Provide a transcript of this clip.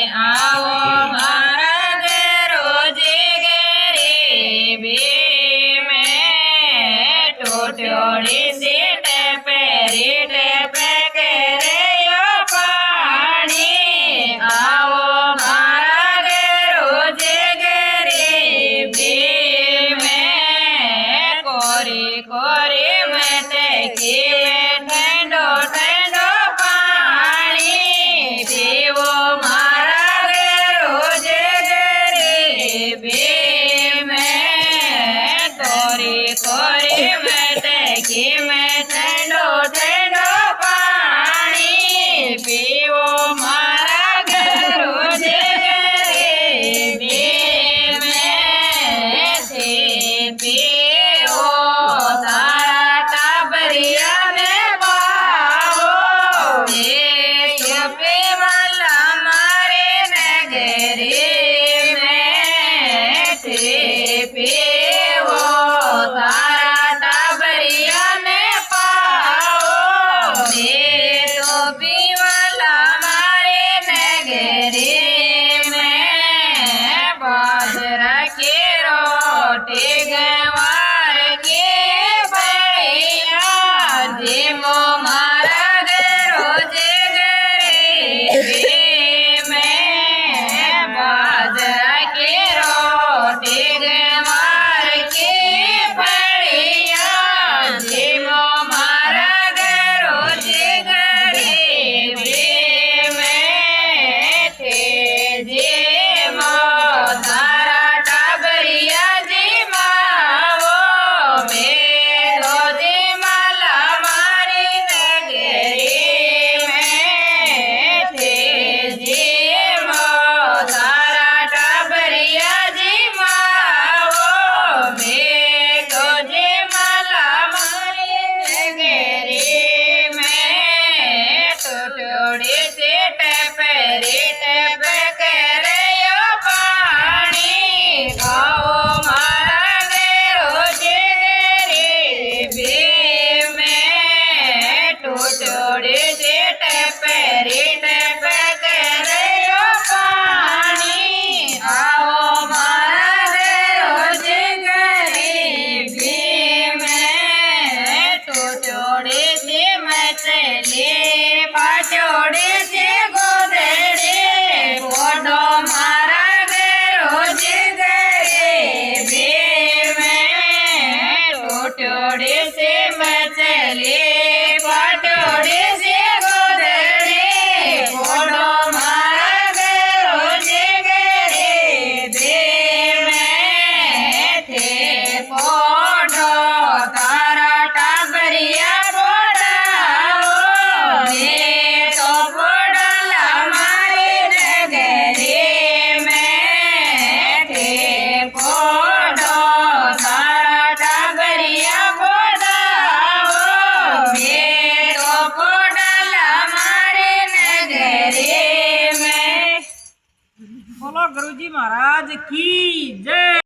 आओ मारा रोजे गरीबी में टोटोड़ी सीट पेरी टेप करे पानी आओ मारा रोजे गरीबी में कोरी कोरी में टेकी में ठंडो ठंडो पानी पीवो मारा रोज गरीबी में कोरी कोरी में टेकी में ठंडो ठंडो पानी पीवो मारा रोज गरीबी में थी पीवो तारा टाबरिया ने पाओ एक पीवाला मारे नगरी में थी पीवो तारा टाबरिया ने पाओ तो पीवाला मारे नगरी में बाजरा की रोटी गंवार की बढ़िया जीमो मारा रोज गरीबी में बाजरा की रोटी गंवार की बढ़िया जीमो मारा रोज गरीबी में थे जीमो तारा टाबरिया जीमावो मेरो जीमाला मारी नगरी में थे जीमो तारा टाबरिया जीमावो मेरो जीमाला मारी नगरी में टोटोड़ी से टेपरी टेप करे पानी गाओ मारा रोज गरीबी में टोटोड़ी से टेपरी टेप करे पानी आओ मारा रोज गरीबी में टोटोड़ी से मछली पाचोड़ी से गोदड़ी फोटो मारा रोज गरीबी में टोटोड़ी से मछली पाचोड़ी से गोदड़ी फोटो मारा रोज गरीबी में थे फोटो तारा टाबरिया बोड़ाओ तो बोड़ला मारी नगरी में थे फोटो तारा टाबरिया बोड़ाओ तो बोड़ला मारी नगरी में। बोलो गुरुजी महाराज की जय।